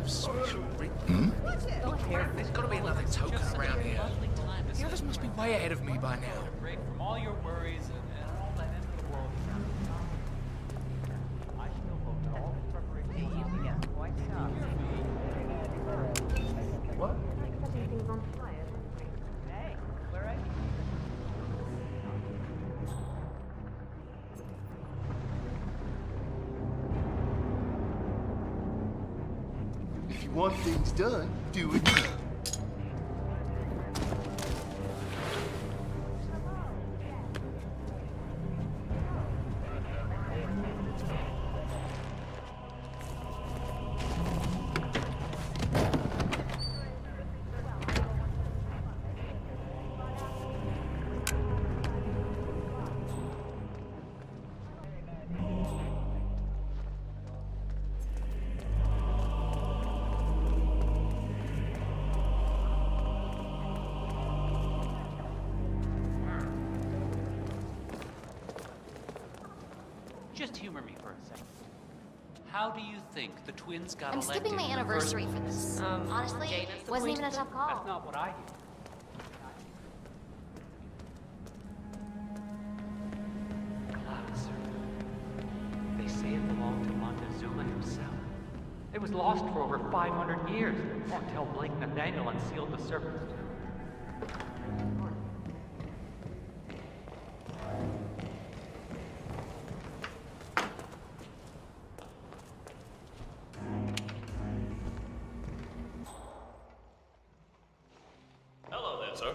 of special treatment. There's got to be another token around here. The others must be way ahead of me by now. Break from all your worries and all that end of the world. I still hope that all the preparation. What? Setting things on fire. Hey, where are you? If you want things done, do it now. Just humor me for a second. How do you think the twins got I'm elected skipping my in the anniversry first for this. Honestly, Jane is the wasn't even a queen. tough call. That's not what I hear. Clouds. They say it belonged to Montezuma himself. It was lost for over 500 years until Blake Nathaniel unsealed the serpent's tomb. Hello there, sir.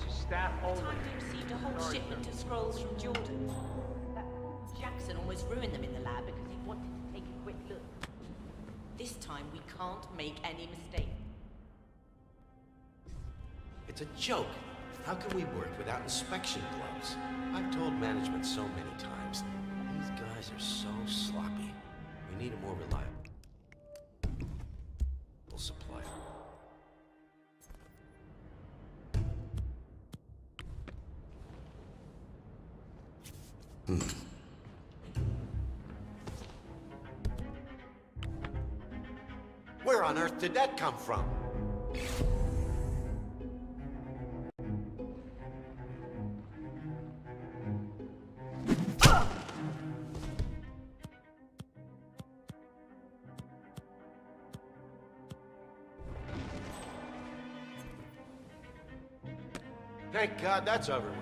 Staff only. Time we received a whole shipment of scrolls from Jordan. That Jackson almost ruined them in the lab because he wanted to take a quick look. This time we can't make any mistakes. It's a joke. How can we work without inspection gloves? I've told management so many times. These guys are so sloppy. We need a more reliable supplier. Where on earth did that come from? Thank God that's over with.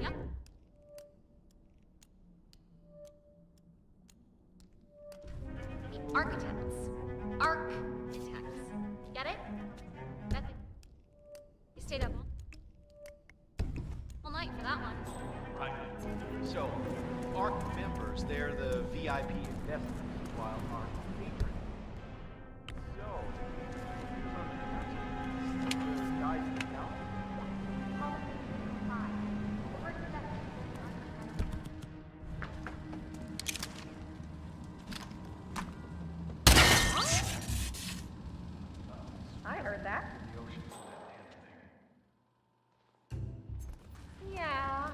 Yep. Architects. Architects. Get it? That's it. You stayed up all night for that one. Right. So, ARC members, they're the VIP investors, while ARC patrons. So, the guys in the town. I heard that. The ocean is that land there. Yeah.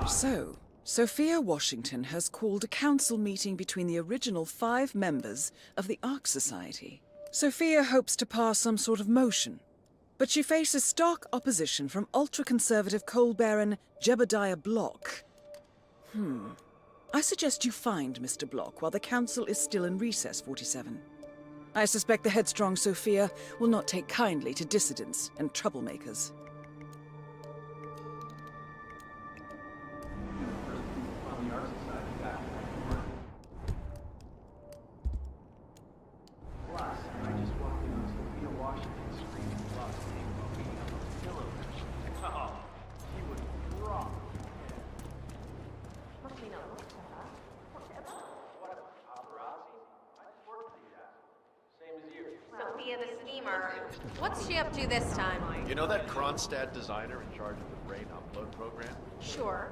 So, Sophia Washington has called a council meeting between the original 5 members of the Ark Society. Sophia hopes to pass some sort of motion, but she faces stark opposition from ultra-conservative coal baron Jebediah Block. I suggest you find Mr. Block while the council is still in recess, 47. I suspect the headstrong Sophia will not take kindly to dissidents and troublemakers. Sophia the schemer. What's she up to this time? You know that Kronstadt designer in charge of the brain upload program? Sure.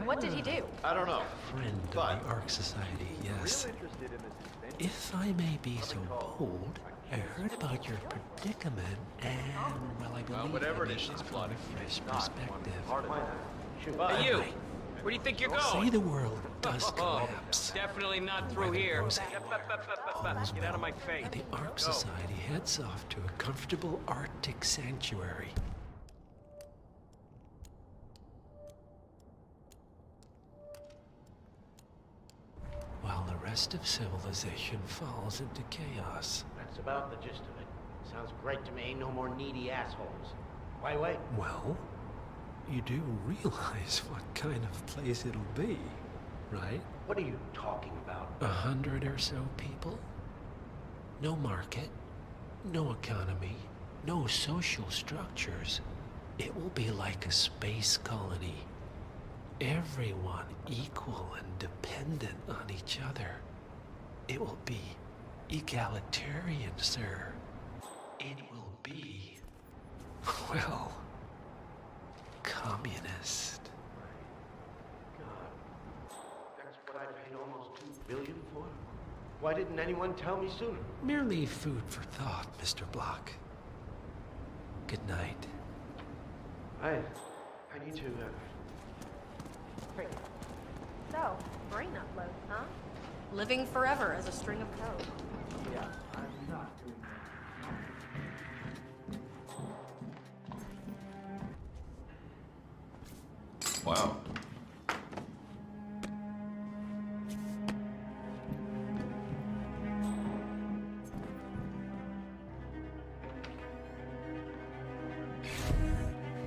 What did he do? I don't know. Friend of the Ark Society, yes. Real interested in this invention. If I may be so bold, I heard about your predicament, and, well, I believe whatever it is she's she's plotting, fresh it's not perspective. part of it. Hey, you! Where do you think you're going? Say the world does collapse. Definitely not through here. Get out of my face. And the Ark Society heads off to a comfortable Arctic sanctuary. While the rest of civilization falls into chaos. That's about the gist of it. Sounds great to me. No more needy assholes. Why wait? Well, you do realize what kind of place it'll be, right? What are you talking about? 100 or so people? No market, no economy, no social structures. It will be like a space colony. Everyone equal and dependent on each other. It will be egalitarian, sir. It will be, well, communist. God, that's what I paid almost $2 billion for? Why didn't anyone tell me sooner? Merely food for thought, Mr. Block. Good night. I need to, So, brain upload, huh? Living forever as a string of code. Yeah, I'm not doing that. Wow.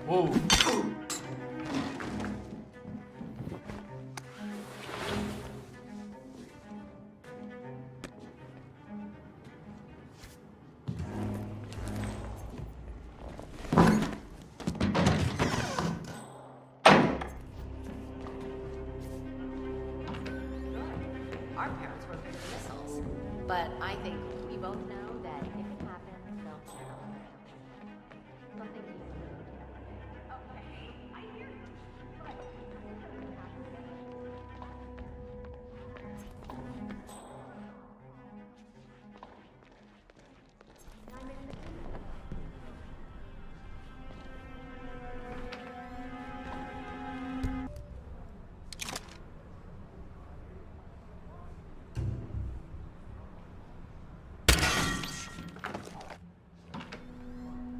Whoa. Our parents were big missiles. But I think we both know that if it happens, they'll tell. Don't think you okay, I hear you. But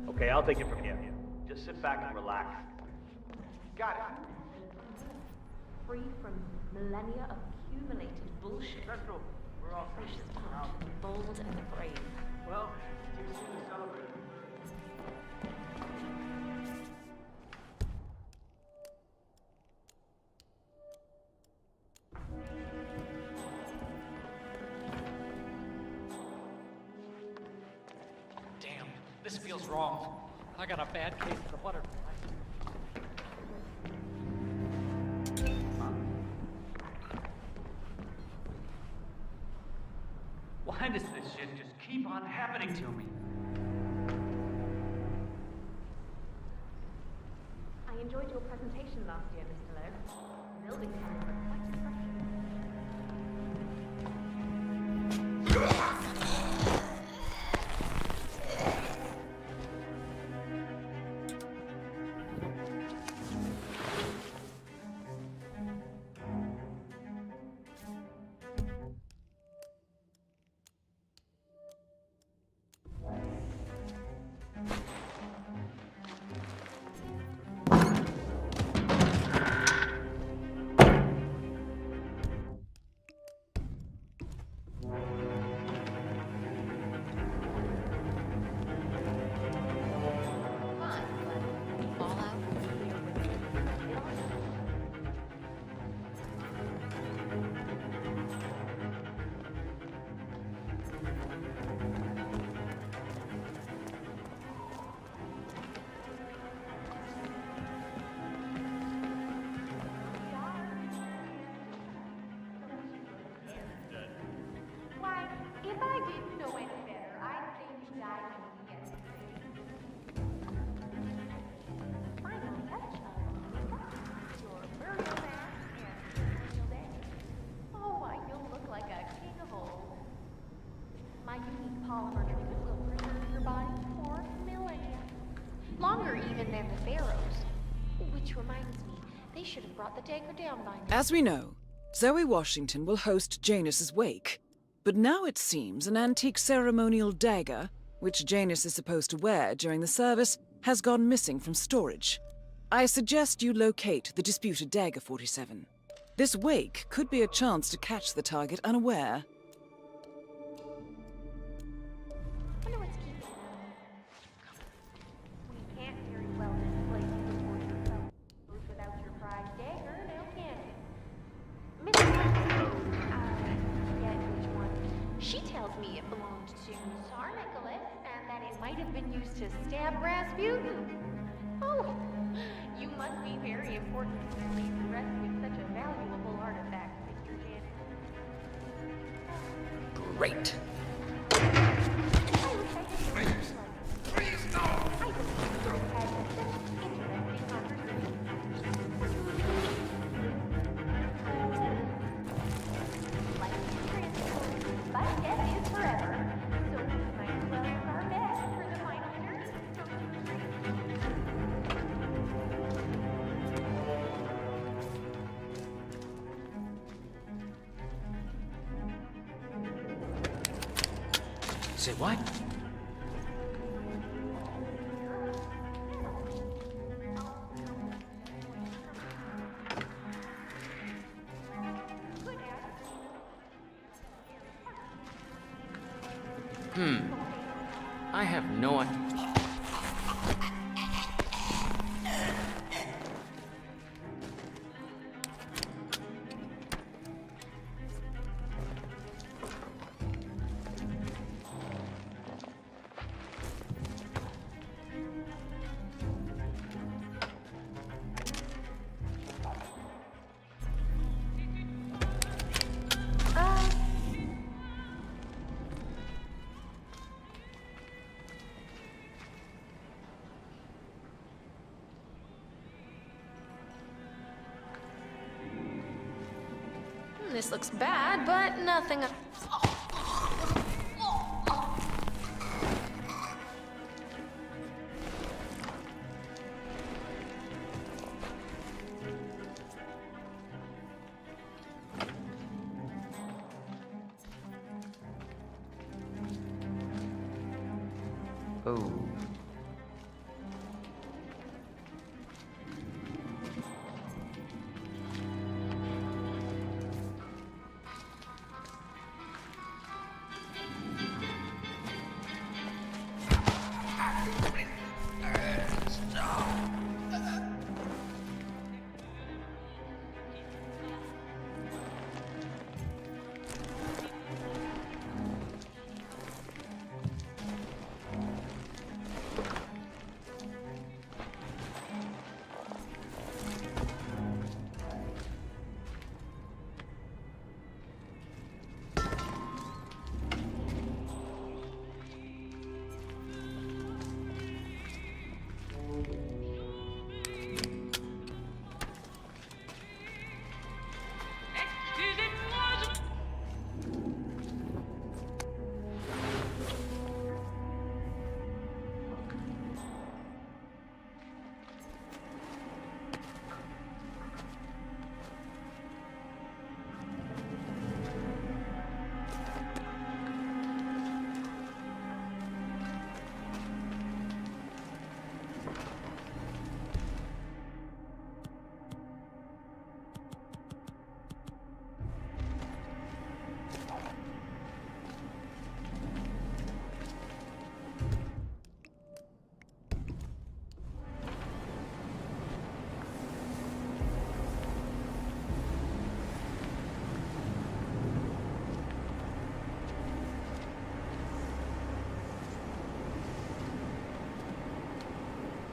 Okay, I'll take it from here. Just sit back and relax. Got it. free from millennia of accumulated bullshit. Central, we're all Precious blood, bold and brave. Well, too soon to celebrate. Damn, this feels wrong. I got a bad case of the butterfly. Why does this shit just keep on happening to me? I enjoyed your presentation last year, Mr. Lowe. Building plans are quite impressive. My unique polymer treatment will preserve your body for millennia. Longer even than the pharaohs. Which reminds me, they should have brought the dagger down by now. As we know, Zoe Washington will host Janus's wake. But now it seems an antique ceremonial dagger, which Janus is supposed to wear during the service, has gone missing from storage. I suggest you locate the disputed dagger 47. This wake could be a chance to catch the target unaware. Wonder what's keeping them. We can't very well display uniform yourself without your prized dagger, now can we? Miss I forget which one. She tells me it belonged to Tsar Nicholas, and that it might have been used to stab Rasputin. Oh, you must be very important to me to rescue such a valuable artifact, Mr. Janus. Great. I wish I could do it. Please no. I believe you had such interesting conversations. Life is transitory, but death is forever. So we might as well do our best for the final journey. Say what? I have no idea. This looks bad, but nothing. Oh.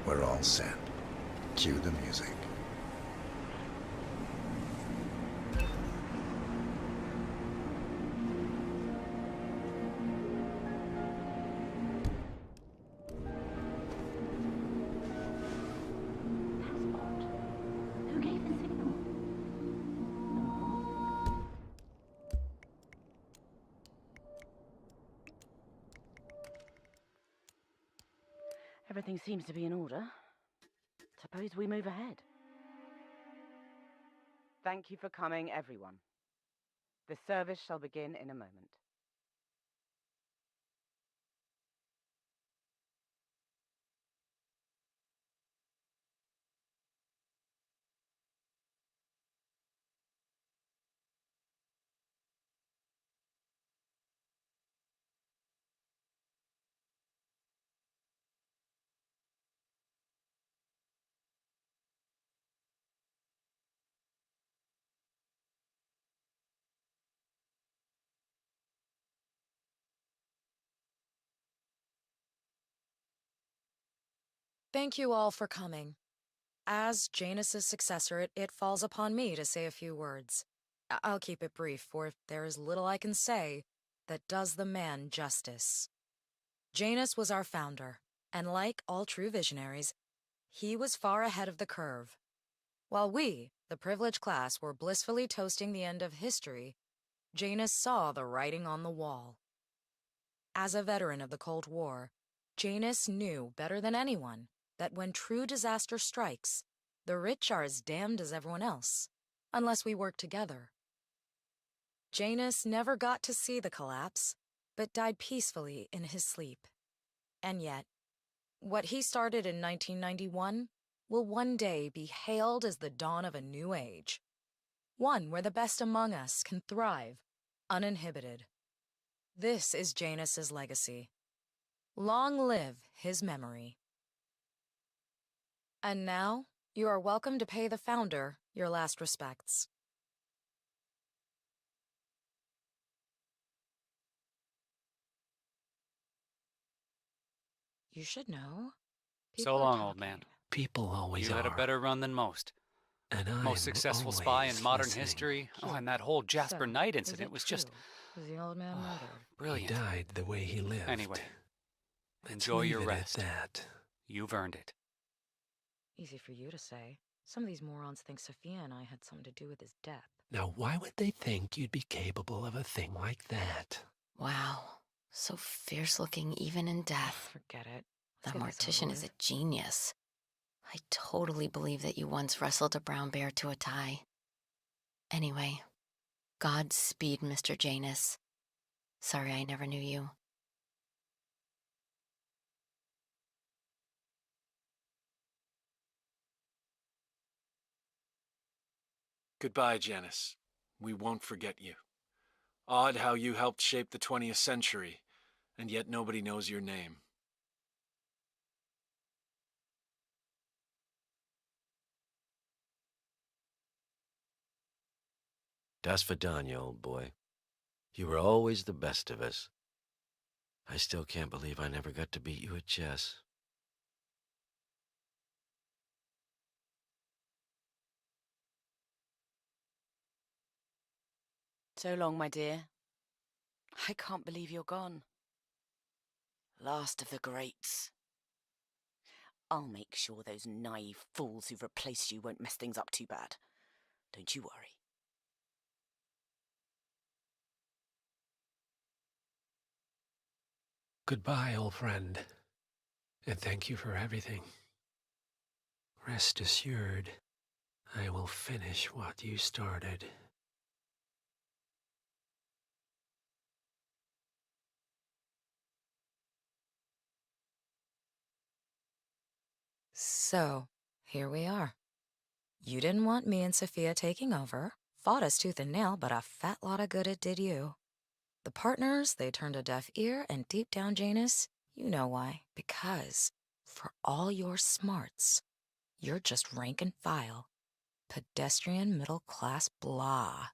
We're all set. Cue the music. Who gave the signal? everything seems to be in order, suppose we move ahead. Thank you for coming, everyone. The service shall begin in a moment. Thank you all for coming. As Janus's successor, it falls upon me to say a few words. I'll keep it brief, for there is little I can say that does the man justice. Janus was our founder, and like all true visionaries, he was far ahead of the curve. While we, the privileged class, were blissfully toasting the end of history, Janus saw the writing on the wall. As a veteran of the Cold War, Janus knew better than anyone that when true disaster strikes, the rich are as damned as everyone else, unless we work together. Janus never got to see the collapse, but died peacefully in his sleep. And yet, what he started in 1991 will one day be hailed as the dawn of a new age. One where the best among us can thrive, uninhibited. This is Janus's legacy. Long live his memory. And now, you are welcome to pay the founder your last respects. You should know. So long, old man. People always You had a are. better run than most. And I'm Most successful spy in always modern listening. history. Oh, and that whole Jasper So, Knight is incident it was true? just Was the old man murdered? He brilliant. died the way he lived. Anyway, Let's enjoy leave your it rest. at that. You've earned it. Easy for you to say. Some of these morons think Sophia and I had something to do with his death. Now, why would they think you'd be capable of a thing like that? Wow. So fierce looking even in death. Forget it. The Let's get this mortician over is a with. genius. I totally believe that you once wrestled a brown bear to a tie. Anyway, Godspeed, Mr. Janus. Sorry I never knew you. Goodbye, Janus. We won't forget you. Odd how you helped shape the 20th century, and yet nobody knows your name. Das Vidanya, old boy. You were always the best of us. I still can't believe I never got to beat you at chess. So long, my dear. I can't believe you're gone. Last of the greats. I'll make sure those naive fools who've replaced you won't mess things up too bad. Don't you worry. Goodbye, old friend. And thank you for everything. Rest assured, I will finish what you started. So, here we are. You didn't want me and Sophia taking over, fought us tooth and nail, but a fat lot of good it did you. The partners, they turned a deaf ear, and deep down, Janus, you know why. Because, for all your smarts, you're just rank and file. Pedestrian middle-class blah.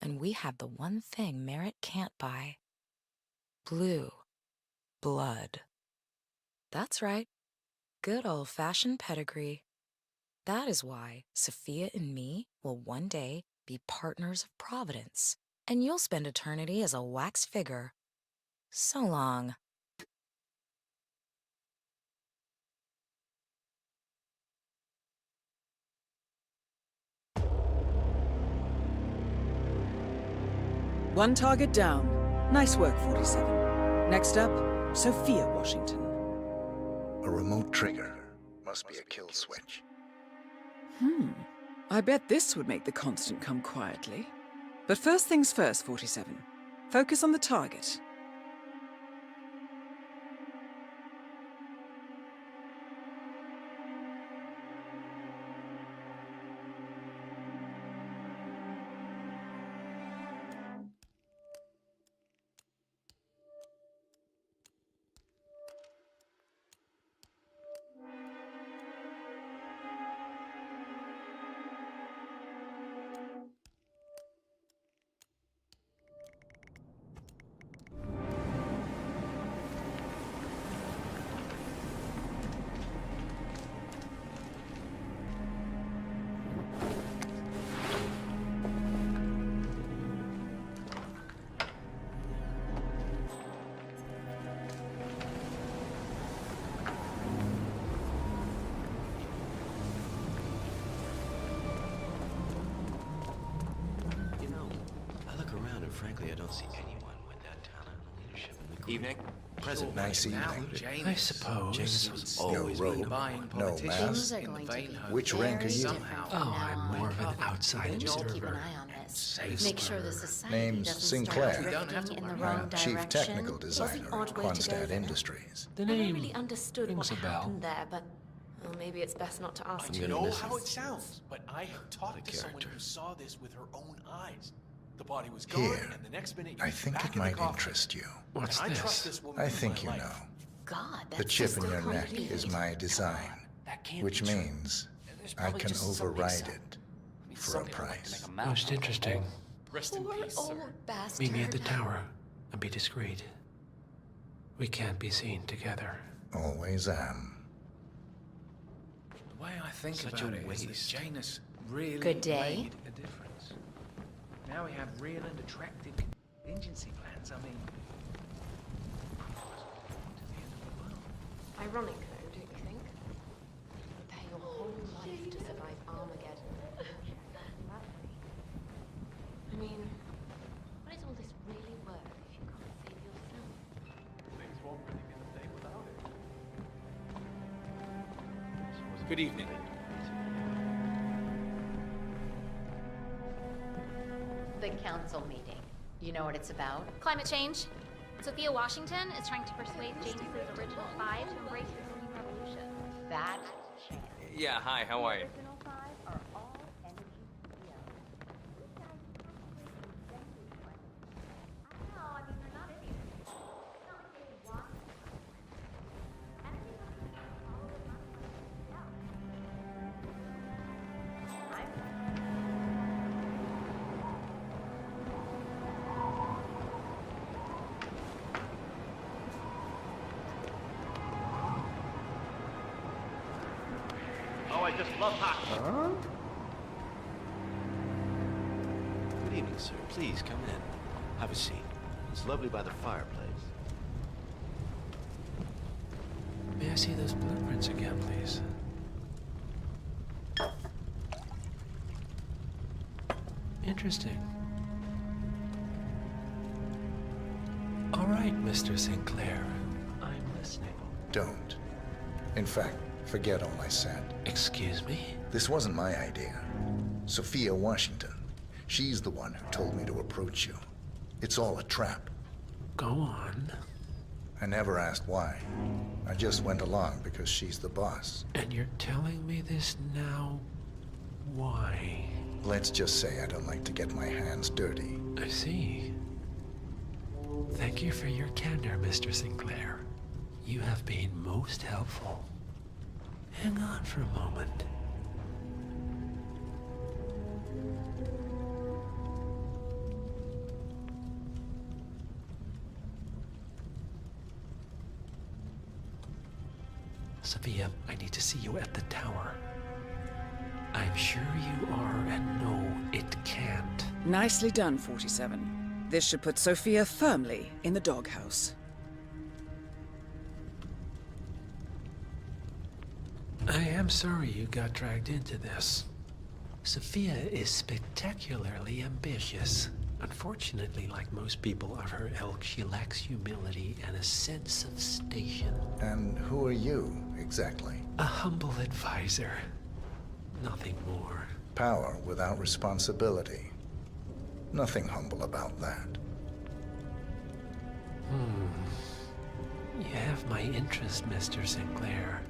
And we have the one thing merit can't buy. Blue blood. That's right. Good old-fashioned pedigree. That is why Sophia and me will one day be partners of Providence, and you'll spend eternity as a wax figure. So long. One target down. Nice work, 47. Next up, Sophia Washington. A remote trigger. Must be a kill switch. I bet this would make the constant come quietly. But first things first, 47. Focus on the target. Frankly, I don't see anyone with that talent and leadership in the group. Evening. Present. Nice evening. I suppose. James was No always robe, buying no politicians mask. in the vein of Which rank are you? somehow. Oh, I'm more of an outside We need to keep an observer. eye on this. Safe Make sure the word. society Name's doesn't Sinclair. start We don't have drifting to in the worry wrong I'm direction. Chief Technical Was the Designer odd at way to go Quanstad there. Industries. The I never name really understood what rings a bell. happened there, but well, maybe it's best not to ask. I'm You gonna know miss how it. it sounds, but I have talked The to someone character. who saw this with her own eyes. The body was gone, Here, and the next minute I think it might interest you. What's I trust this? this woman I with think my you life. know. God, that's The chip just in your neck complete. is my design, That can't which be true. means There's I probably can just some override mix-up. it I mean, for some a people like to price. make a mouth Most out of interesting. Rest in Poor peace, old sir. bastard. Meet me at the tower and be discreet. We can't be seen together. Always am. The way I think Such about a it is waste. that Janus really Good day. made a difference. Now we have real and attractive contingency plans. I mean, Ironic, though, don't you think? Prepare your whole life to survive Armageddon. I mean, what is all this really worth if you can't save yourself? Things won't really be the same without it. Good evening. The council meeting. You know what it's about? Climate change. Sophia Washington is trying to persuade James's original five to embrace the green revolution. That chance. Yeah, hi, how are you? Original five are all energy heroes. I know, I mean, they're not idiots. It's not like they want energy companies follow the money Oh, I just love hockey. Good evening, sir. Please come in. Have a seat. It's lovely by the fireplace. May I see those blueprints again, please? Interesting. All right, Mr. Sinclair. I'm listening. Don't. In fact, forget all I said. Excuse me? This wasn't my idea. Sophia Washington. She's the one who told me to approach you. It's all a trap. Go on. I never asked why. I just went along because she's the boss. And you're telling me this now? Why? Let's just say I don't like to get my hands dirty. I see. Thank you for your candor, Mr. Sinclair. You have been most helpful. Hang on for a moment. Sophia, I need to see you at the tower. I'm sure you are, and no, it can't. Nicely done, 47. This should put Sophia firmly in the doghouse. I am sorry you got dragged into this. Sophia is spectacularly ambitious. Unfortunately, like most people of her ilk, she lacks humility and a sense of station. And who are you, exactly? A humble advisor. Nothing more. Power without responsibility. Nothing humble about that. You have my interest, Mr. Sinclair.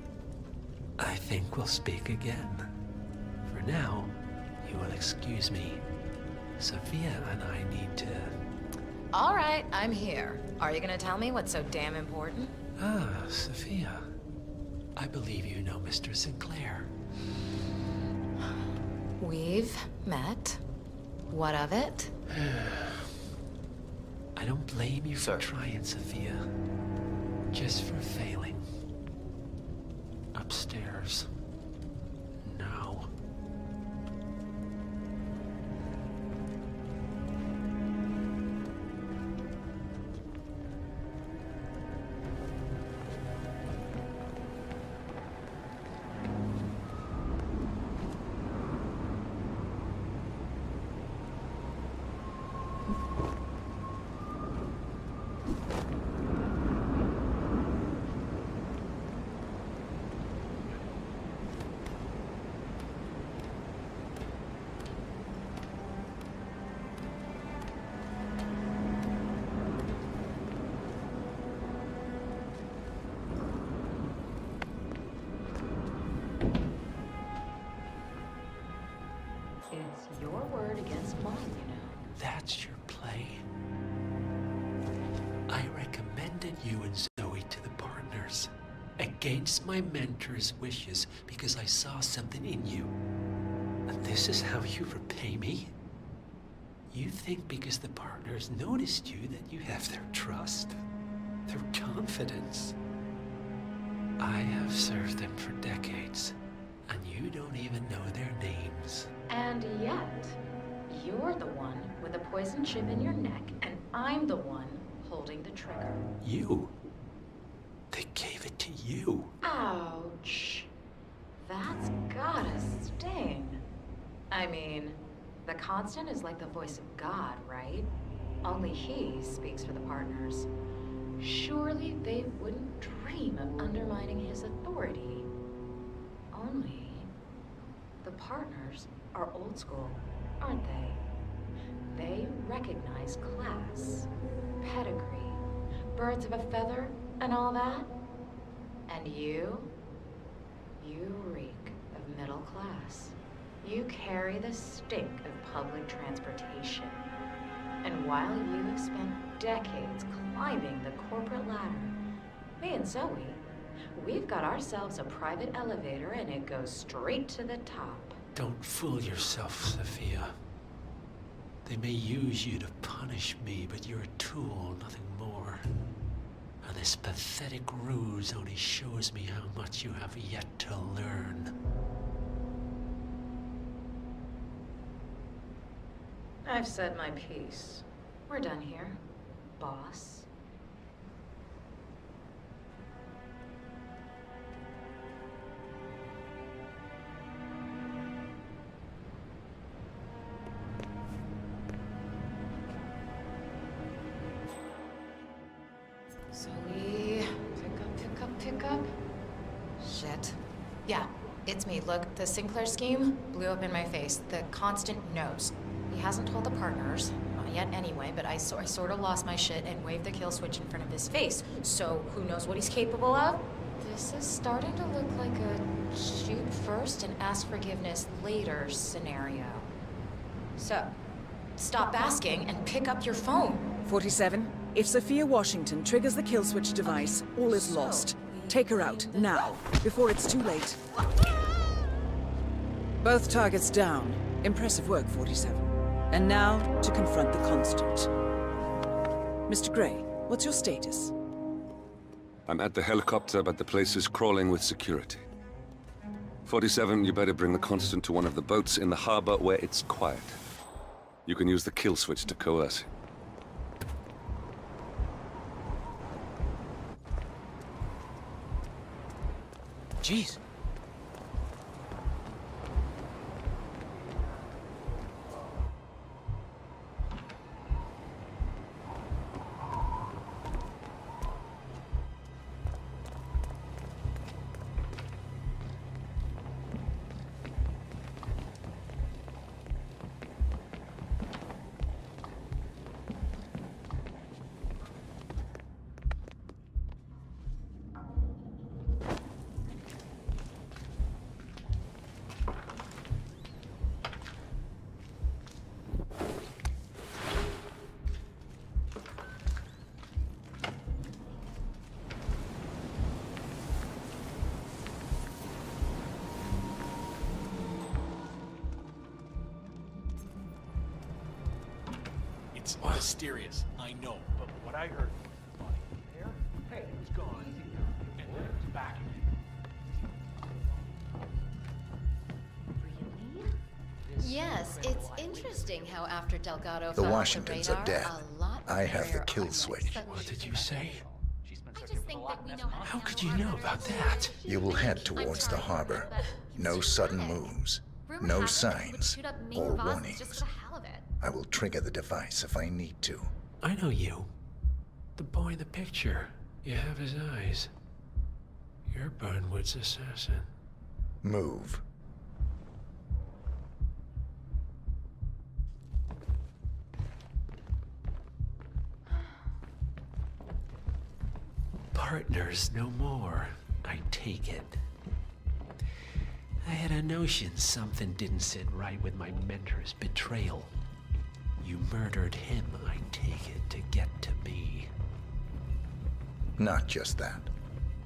I think we'll speak again. For now, you will excuse me. Sophia and I need to... All right, I'm here. Are you gonna tell me what's so damn important? Ah, Sophia. I believe you know Mr. Sinclair. We've met. What of it? I don't blame you for trying, Sophia. Just for failing. Upstairs. Now. It's your word against mine, you know. That's your play. I recommended you and Zoe to the partners. Against my mentor's wishes because I saw something in you. And this is how you repay me? You think because the partners noticed you that you have their trust, their confidence. I have served them for decades, and you don't even know their names. And yet, you're the one with a poison chip in your neck, and I'm the one holding the trigger. You? They gave it to you. Ouch. That's gotta sting. I mean, the Constant is like the voice of God, right? Only he speaks for the partners. Surely they wouldn't dream of undermining his authority. Only the partners are old school, aren't they? They recognize class, pedigree, birds of a feather, and all that. And you reek of middle class. You carry the stink of public transportation. And while you have spent decades climbing the corporate ladder, me and Zoe, we've got ourselves a private elevator and it goes straight to the top. Don't fool yourself, Sophia. They may use you to punish me, but you're a tool, nothing more. And this pathetic ruse only shows me how much you have yet to learn. I've said my piece. We're done here, boss. Zoe, pick up. Shit. Yeah, it's me. Look, the Sinclair scheme blew up in my face. The Constant knows. He hasn't told the partners, not yet anyway, but I sort of lost my shit and waved the kill switch in front of his face. So who knows what he's capable of? This is starting to look like a shoot first and ask forgiveness later scenario. So, stop asking and pick up your phone. 47. If Sophia Washington triggers the kill switch device, all is lost. Take her out, now, before it's too late. Both targets down. Impressive work, 47. And now, to confront the Constant. Mr. Gray, what's your status? I'm at the helicopter, but the place is crawling with security. 47, you better bring the Constant to one of the boats in the harbor where it's quiet. You can use the kill switch to coerce him. Jeez. It's mysterious, I know, but what I heard was the body was there, hey, it was gone, and then it was back again. Yes, it's interesting how after Delgado The fell off Washingtons the are radar, dead. a lot I have the rarer kill artifacts switch. suddenly What did you say? I just think that we know How could you know about that? You will head towards the harbor. No sudden moves. No signs or warnings. I will trigger the device if I need to. I know you. The boy in the picture. You have his eyes. You're Burnwood's assassin. Move. Partners no more, I take it. I had a notion something didn't sit right with my mentor's betrayal. You murdered him, I take it, to get to me. Not just that.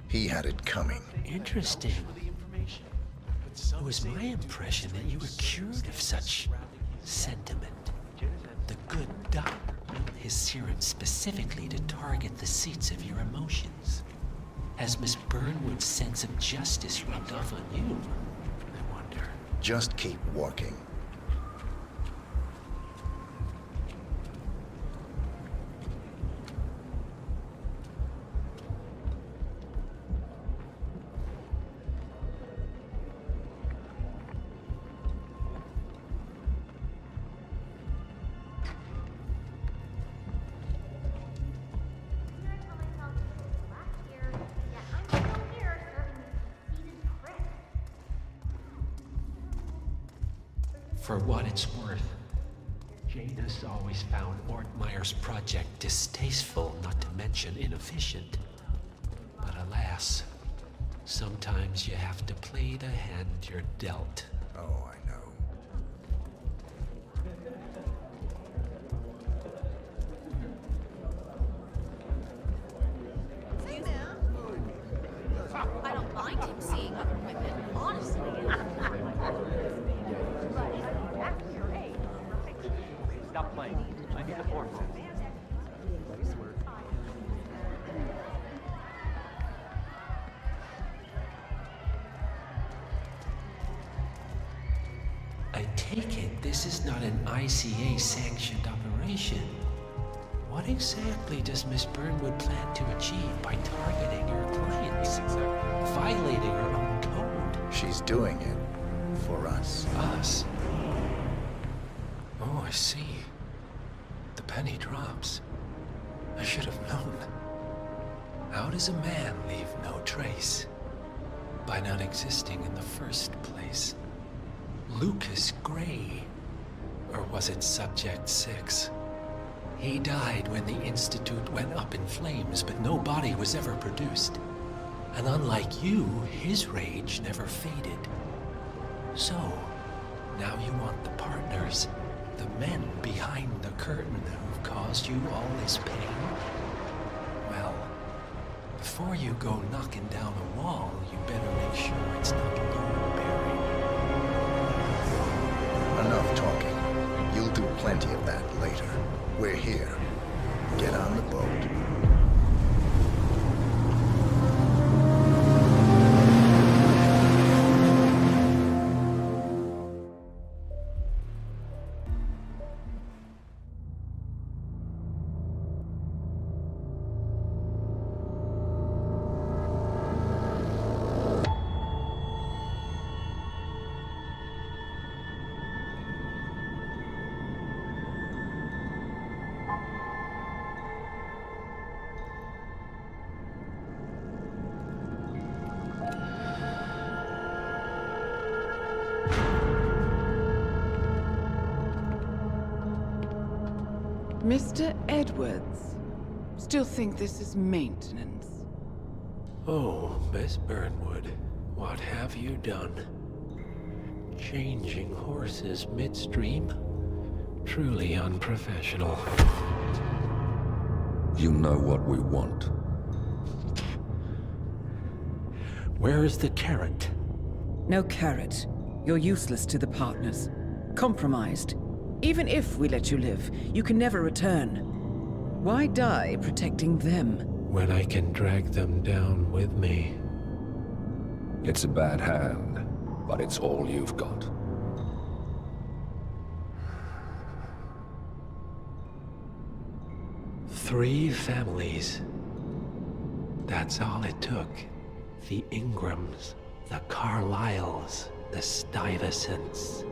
He had it coming. Interesting. It was my impression that you were cured of such sentiment. The good doctor built his serum specifically to target the seats of your emotions. Has Miss Burnwood's sense of justice rubbed off on you? I wonder. Just keep walking. For what it's worth, Janus always found Ortmeyer's project distasteful, not to mention inefficient. But alas, sometimes you have to play the hand you're dealt. Oh, I know. I don't mind him seeing other women, honestly. Stop playing. I need the force. I take it this is not an ICA-sanctioned operation. What exactly does Miss Burnwood plan to achieve by targeting her clients? Violating her own code? She's doing it for us. Us? Oh, I see. The penny drops. I should have known. How does a man leave no trace? By not existing in the first place. Lucas Gray. Or was it Subject 6? He died when the Institute went up in flames, but no body was ever produced. And unlike you, his rage never faded. So, now you want the partners, the men behind the curtain who've caused you all this pain? Well, before you go knocking down a wall, you better make sure it's not load bearing. Enough talking. You'll do plenty of that later. We're here. Get on the boat. Mr. Edwards, still think this is maintenance? Oh, Miss Burnwood, what have you done? Changing horses midstream? Truly unprofessional. You know what we want. Where is the carrot? No carrot. You're useless to the partners. Compromised. Even if we let you live, you can never return. Why die protecting them? When I can drag them down with me. It's a bad hand, but it's all you've got. Three families. That's all it took. The Ingrams, the Carlyles, the Stuyvesants.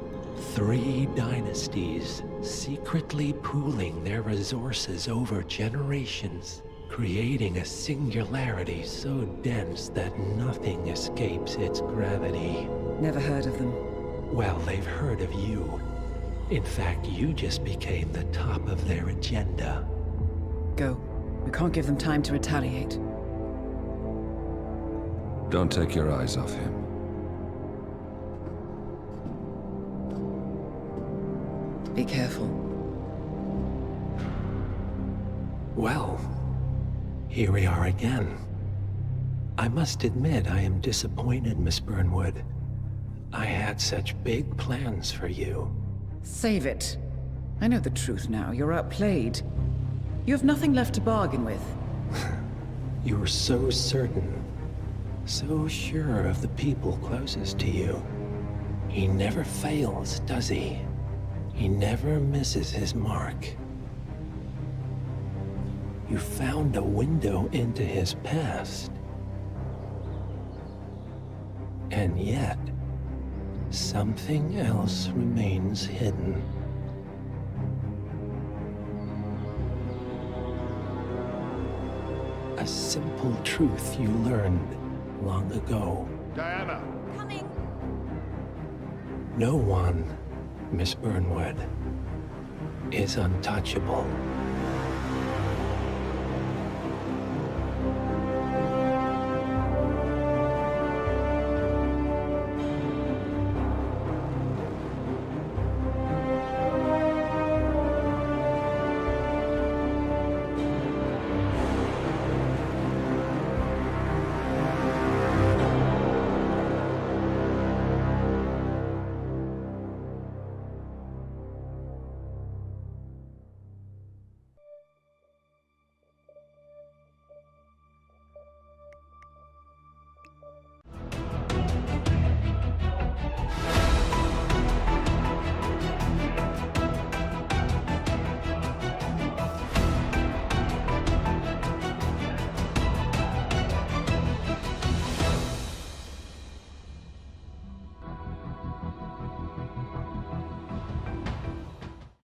3 dynasties secretly pooling their resources over generations, creating a singularity so dense that nothing escapes its gravity. Never heard of them. Well, they've heard of you. In fact, you just became the top of their agenda. Go. We can't give them time to retaliate. Don't take your eyes off him. Be careful. Well, here we are again. I must admit I am disappointed, Miss Burnwood. I had such big plans for you. Save it. I know the truth now. You're outplayed. You have nothing left to bargain with. You were so certain, so sure of the people closest to you. He never fails, does he? He never misses his mark. You found a window into his past. And yet, something else remains hidden. A simple truth you learned long ago. Diana! Coming! No one, Miss Burnwood, is untouchable.